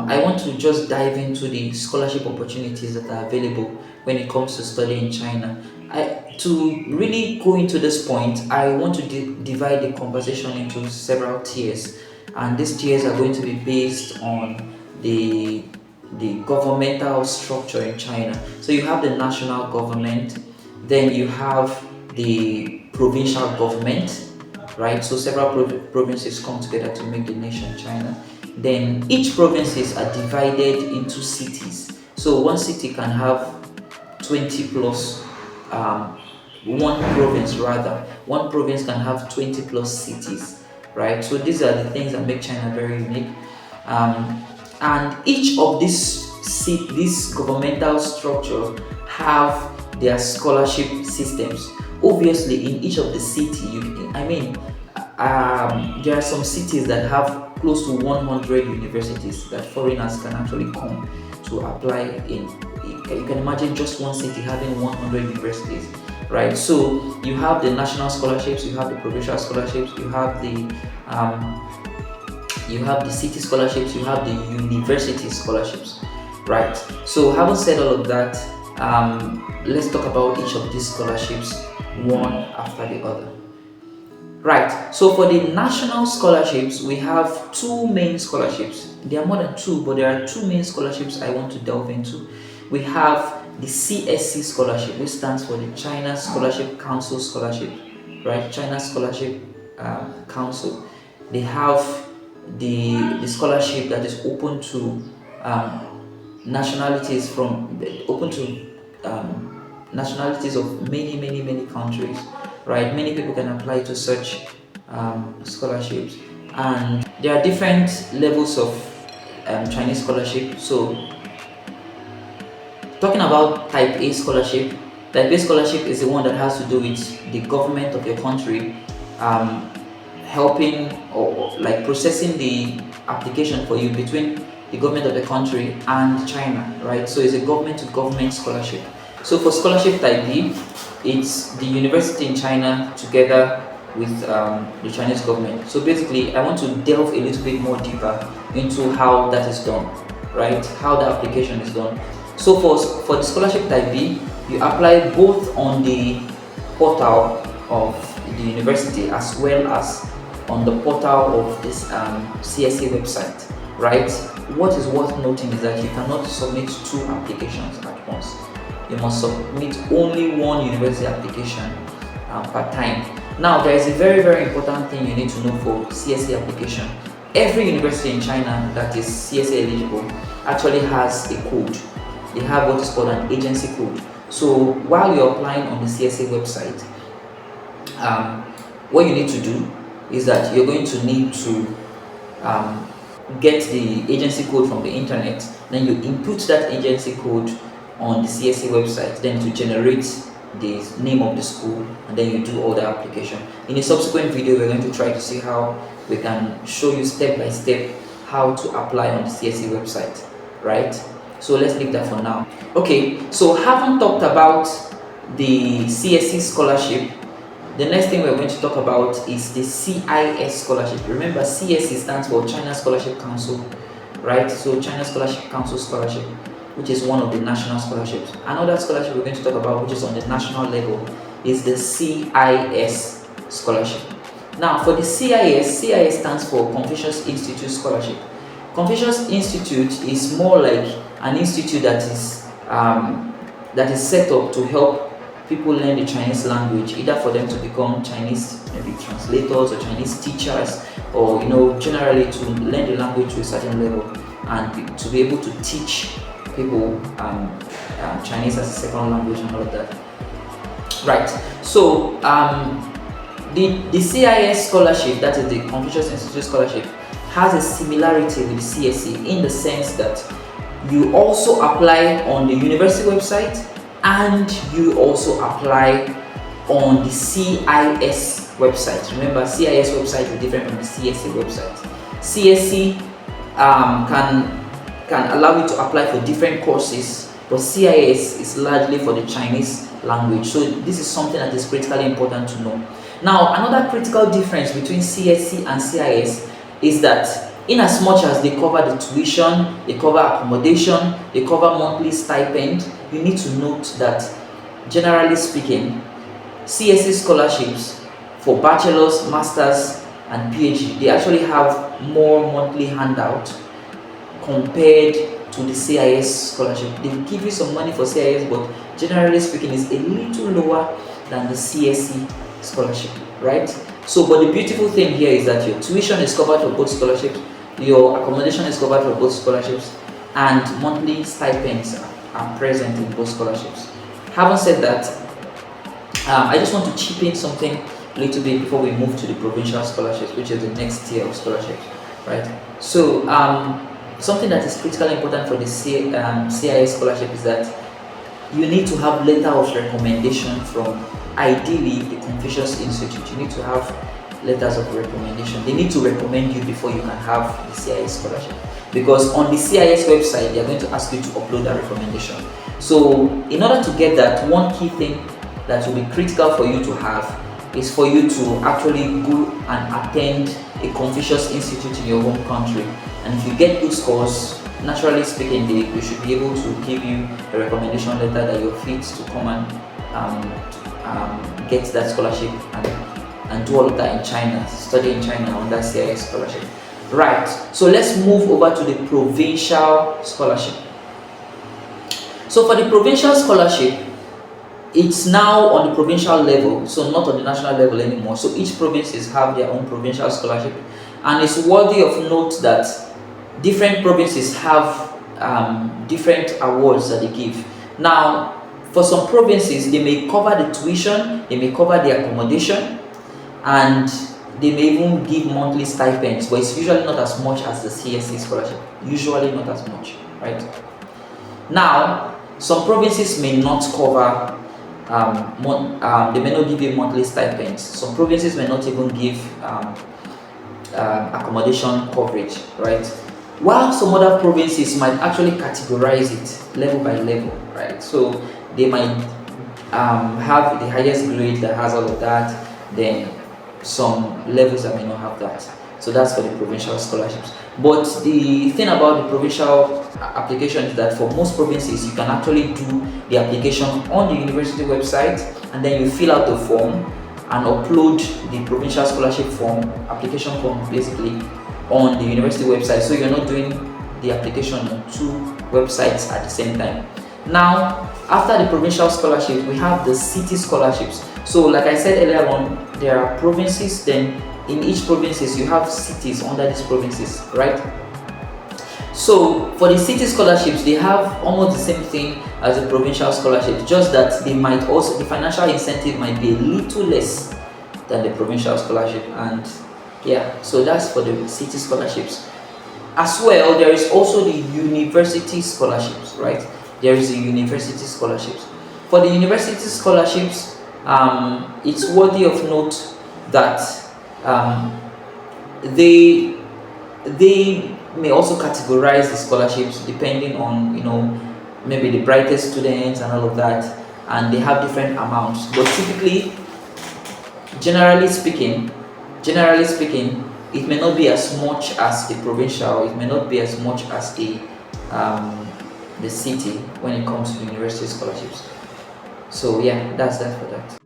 I want to just dive into the scholarship opportunities that are available when it comes to studying in China. To really go into this point, I want to divide the conversation into several tiers, and these tiers are going to be based on the governmental structure in China. So you have the national government, then you have the provincial government, right? So several provinces come together to make the nation China. Then each provinces are divided into cities. So one city can have 20 plus one province rather. One province can have 20 plus cities, right? So these are the things that make China very unique. Um, and each of these governmental structure have their scholarship systems. Obviously, in each of the city, there are some cities that have close to 100 universities that foreigners can actually come to apply in. You can imagine just one city having 100 universities, right? So you have the national scholarships, you have the provincial scholarships, you have the city scholarships, you have the university scholarships, right? So having said all of that, let's talk about each of these scholarships one after the other. Right, so for the national scholarships, we have two main scholarships. There are more than two, but there are two main scholarships I want to delve into. We have the CSC scholarship, which stands for the China Scholarship Council Scholarship, right? China Scholarship Council. They have the scholarship that is open to nationalities nationalities of many countries, right? Many people can apply to such scholarships, and there are different levels of Chinese scholarship. So talking about type A scholarship, type A scholarship is the one that has to do with the government of your country um, helping or like processing the application for you between the government of the country and China, right? So it's a government to government scholarship. So for scholarship type B, it's the university in China together with the Chinese government. So basically, I want to delve a little bit more deeper into how that is done, right? How the application is done. So for the scholarship type B, you apply both on the portal of the university as well as on the portal of this CSA website, right? What is worth noting is that you cannot submit two applications at once. You must submit only one university application per time. Now, there is a very important thing you need to know for CSA application. Every university in China that is CSA eligible actually has a code. They have what is called an agency code. So while you're applying on the CSA website, what you need to do is that you're going to need to get the agency code from the internet. Then you input that agency code on the CSA website, then to generate the name of the school, and then you do all the application. In a subsequent video, we're going to try to see how we can show you step by step how to apply on the CSA website, right? So let's leave that for now. Okay, so having talked about the CSC scholarship, the next thing we're going to talk about is the CIS scholarship. Remember, CSC stands for China Scholarship Council, right? So China Scholarship Council scholarship, which is one of the national scholarships. Another scholarship we're going to talk about, which is on the national level, is the CIS scholarship. Now, for the CIS stands for Confucius Institute Scholarship. Confucius Institute is more like an institute that is set up to help people learn the Chinese language, either for them to become Chinese maybe translators or Chinese teachers, or generally to learn the language to a certain level and to be able to teach people Chinese as a second language and all of that. Right. So the CIS scholarship, that is the Confucius Institute Scholarship, has a similarity with the CSC in the sense that you also apply on the university website and you also apply on the CIS website. Remember, CIS website is different from the CSC website. CSC can allow you to apply for different courses, but CIS is largely for the Chinese language. So this is something that is critically important to know. Now, another critical difference between CSC and CIS is that in as much as they cover the tuition, they cover accommodation, they cover monthly stipend, you need to note that generally speaking, CSE scholarships for bachelor's, master's, and PhD, they actually have more monthly handout compared to the CIS scholarship. They will give you some money for CIS, but generally speaking, it's a little lower than the CSE scholarship, right? So, but the beautiful thing here is that your tuition is covered for both scholarships, your accommodation is covered for both scholarships, and monthly stipends are present in both scholarships. Having said that, I just want to chip in something a little bit before we move to the provincial scholarships, which is the next tier of scholarships, right? So, something that is critically important for the CIS scholarship is that you need to have letter of recommendation from, ideally, the Confucius Institute. You need to have letters of recommendation. They need to recommend you before you can have the CIS scholarship, because on the CIS website they are going to ask you to upload a recommendation. So in order to get that, one key thing that will be critical for you to have is for you to actually go and attend a Confucius Institute in your home country. And if you get good scores, naturally speaking, they should be able to give you a recommendation letter that you're fit to come and get that scholarship and do all of that in China, study in China on that CIS scholarship. Right, so let's move over to the provincial scholarship. So for the provincial scholarship, it's now on the provincial level, so not on the national level anymore. So each provinces have their own provincial scholarship, and it's worthy of note that different provinces have different awards that they give. Now, for some provinces, they may cover the tuition, they may cover the accommodation, and they may even give monthly stipends, but it's usually not as much as the CSE scholarship. Usually not as much, right? Now, some provinces may not cover, they may not give you monthly stipends. Some provinces may not even give accommodation coverage, right? While some other provinces might actually categorize it level by level, right? So they might have the highest grade that has all of that, then some levels that may not have that. So that's for the provincial scholarships. But the thing about the provincial application is that for most provinces, you can actually do the application on the university website, and then you fill out the form and upload the provincial scholarship form, application form basically, on the university website. So you're not doing the application on two websites at the same time. Now, after the provincial scholarship, we have the city scholarships. So like I said earlier on, there are provinces, then in each provinces you have cities under these provinces, right? So for the city scholarships, they have almost the same thing as the provincial scholarship, just that they might also, the financial incentive might be a little less than the provincial scholarship. And yeah, so that's for the city scholarships. As well, there is also the university scholarships, right? There is the university scholarships. For the university scholarships, it's worthy of note that they may also categorize the scholarships depending on, maybe the brightest students and all of that, and they have different amounts. But typically, generally speaking, it may not be as much as the provincial, it may not be as much as the city when it comes to university scholarships. So yeah, that's that for that.